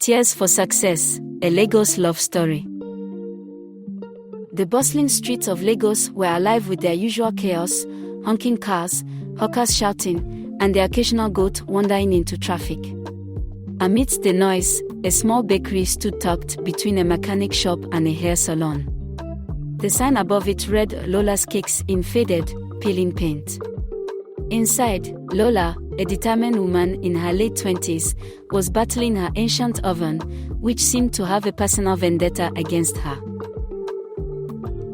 Tears for Success, a Lagos love story. The bustling streets of Lagos were alive with their usual chaos, honking cars, hawkers shouting, and the occasional goat wandering into traffic. Amidst the noise, a small bakery stood tucked between a mechanic shop and a hair salon. The sign above it read Lola's Cakes in faded, peeling paint. Inside, Lola, a determined woman in her late 20s, was battling her ancient oven, which seemed to have a personal vendetta against her.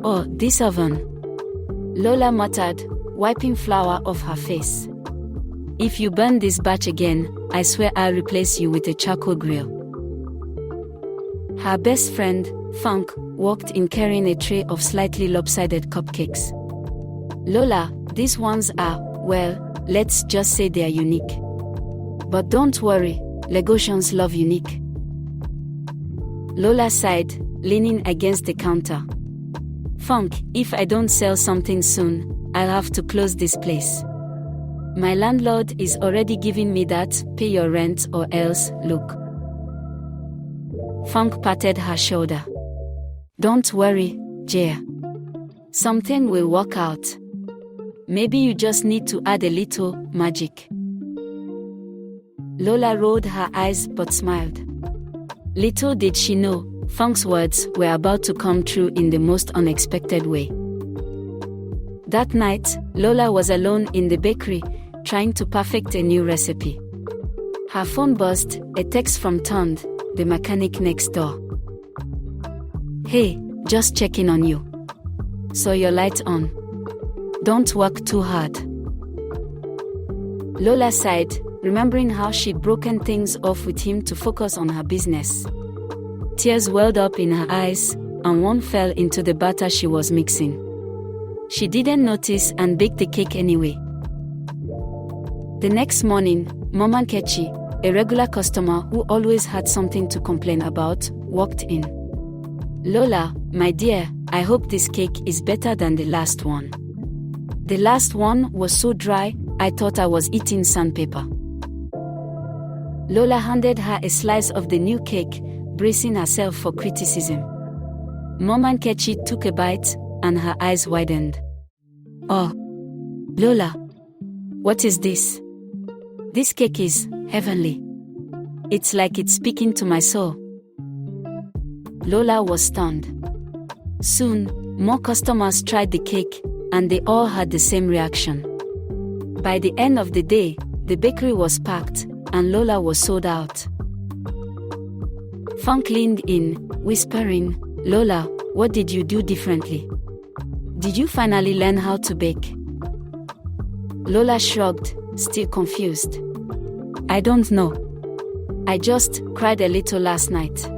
"Oh, this oven," Lola muttered, wiping flour off her face. "If you burn this batch again, I swear I'll replace you with a charcoal grill." Her best friend, Funk, walked in carrying a tray of slightly lopsided cupcakes. "Lola, these ones are, well, let's just say they're unique. But don't worry, Lagosians love unique." Lola sighed, leaning against the counter. "Funk, if I don't sell something soon, I'll have to close this place. My landlord is already giving me that pay your rent or else look." Funk patted her shoulder. "Don't worry, Jaya. Something will work out. Maybe you just need to add a little magic." Lola rolled her eyes but smiled. Little did she know, Funk's words were about to come true in the most unexpected way. That night, Lola was alone in the bakery, trying to perfect a new recipe. Her phone buzzed, a text from Tond, the mechanic next door. "Hey, just checking on you. Saw your light on. Don't work too hard." Lola sighed, remembering how she'd broken things off with him to focus on her business. Tears welled up in her eyes, and one fell into the batter she was mixing. She didn't notice and baked the cake anyway. The next morning, Mama Nkechi, a regular customer who always had something to complain about, walked in. "Lola, my dear, I hope this cake is better than the last one. The last one was so dry, I thought I was eating sandpaper." Lola handed her a slice of the new cake, bracing herself for criticism. Mama Nkechi took a bite, and her eyes widened. "Oh, Lola, what is this? This cake is heavenly. It's like it's speaking to my soul." Lola was stunned. Soon, more customers tried the cake, and they all had the same reaction. By the end of the day, the bakery was packed, and Lola was sold out. Funk leaned in, whispering, "Lola, what did you do differently? Did you finally learn how to bake?" Lola shrugged, still confused. "I don't know. I just cried a little last night.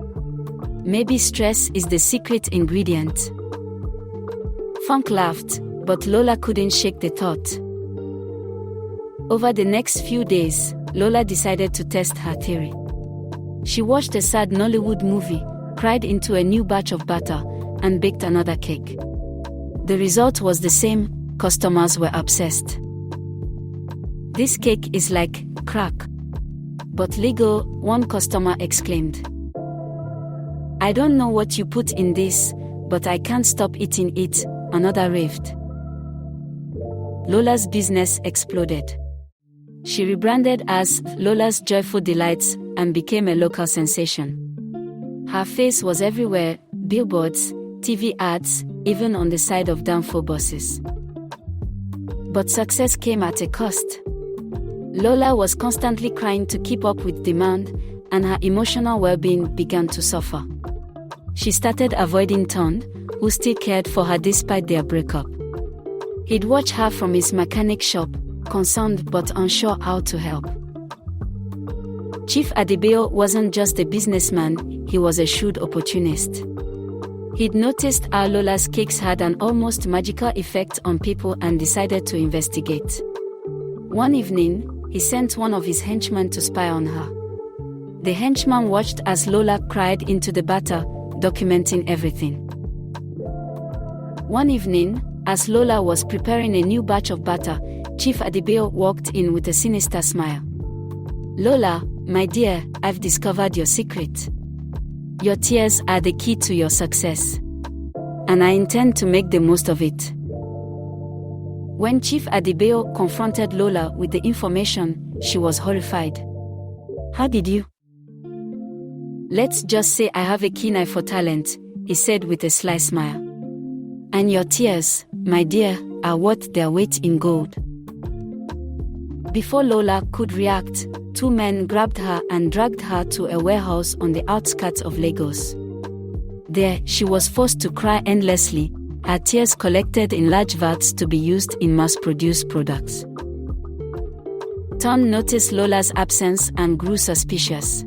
Maybe stress is the secret ingredient." Funk laughed, but Lola couldn't shake the thought. Over the next few days, Lola decided to test her theory. She watched a sad Nollywood movie, cried into a new batch of butter, and baked another cake. The result was the same, customers were obsessed. "This cake is like crack." "But legal," one customer exclaimed. "I don't know what you put in this, but I can't stop eating it," another raved. Lola's business exploded. She rebranded as Lola's Joyful Delights and became a local sensation. Her face was everywhere, billboards, TV ads, even on the side of downfall buses. But success came at a cost. Lola was constantly trying to keep up with demand, and her emotional well-being began to suffer. She started avoiding Tond, who still cared for her despite their breakup. He'd watch her from his mechanic shop, concerned but unsure how to help. Chief Adebayo wasn't just a businessman, he was a shrewd opportunist. He'd noticed how Lola's cakes had an almost magical effect on people and decided to investigate. One evening, he sent one of his henchmen to spy on her. The henchman watched as Lola cried into the batter, documenting everything. One evening, as Lola was preparing a new batch of butter, Chief Adebayo walked in with a sinister smile. "Lola, my dear, I've discovered your secret. Your tears are the key to your success. And I intend to make the most of it. When Chief Adebayo confronted Lola with the information, she was horrified. How did you? Let's just say I have a keen eye for talent, he said with a sly smile. And your tears, my dear, are worth their weight in gold. Before Lola could react, two men grabbed her and dragged her to a warehouse on the outskirts of Lagos. There, she was forced to cry endlessly, her tears collected in large vats to be used in mass-produced products. Ton noticed Lola's absence and grew suspicious.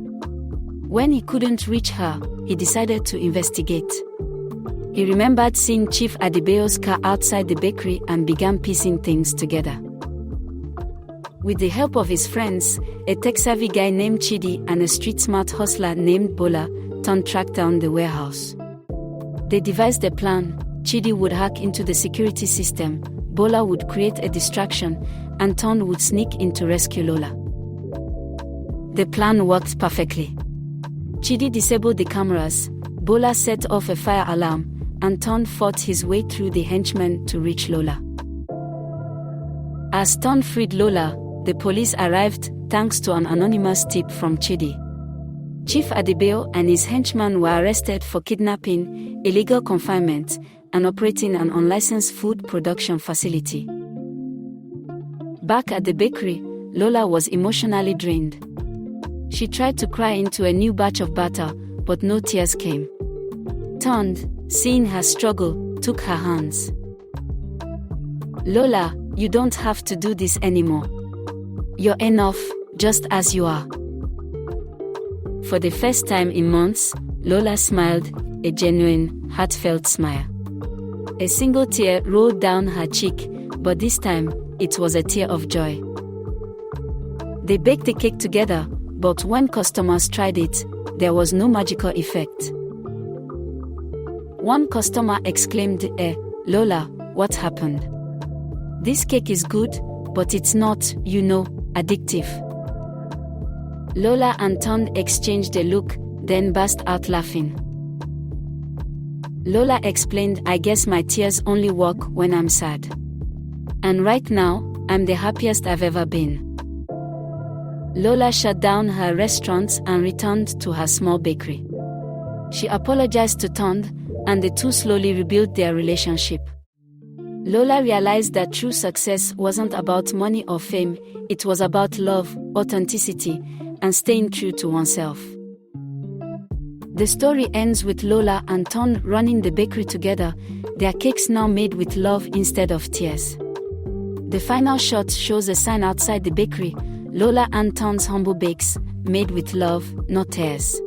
When he couldn't reach her, he decided to investigate. He remembered seeing Chief Adebayo's car outside the bakery and began piecing things together. With the help of his friends, a tech-savvy guy named Chidi and a street-smart hustler named Bola, Ton tracked down the warehouse. They devised a plan. Chidi would hack into the security system, Bola would create a distraction, and Ton would sneak in to rescue Lola. The plan worked perfectly. Chidi disabled the cameras, Bola set off a fire alarm, and Ton fought his way through the henchmen to reach Lola. As Ton freed Lola, the police arrived thanks to an anonymous tip from Chidi. Chief Adebayo and his henchmen were arrested for kidnapping, illegal confinement, and operating an unlicensed food production facility. Back at the bakery, Lola was emotionally drained. She tried to cry into a new batch of butter, but no tears came. Ton, seeing her struggle, took her hands. Lola, you don't have to do this anymore. You're enough, just as you are. For the first time in months, Lola smiled, a genuine, heartfelt smile. A single tear rolled down her cheek, but this time, it was a tear of joy. They baked the cake together, but when customers tried it, there was no magical effect. One customer exclaimed, Lola, what happened? This cake is good, but it's not, addictive. Lola and Ton exchanged a look, then burst out laughing. Lola explained, I guess my tears only work when I'm sad. And right now, I'm the happiest I've ever been. Lola shut down her restaurants and returned to her small bakery. She apologized to Ton, and the two slowly rebuilt their relationship. Lola realized that true success wasn't about money or fame, it was about love, authenticity, and staying true to oneself. The story ends with Lola and Ton running the bakery together, their cakes now made with love instead of tears. The final shot shows a sign outside the bakery, Lola and Ton's humble bakes, made with love, not tears.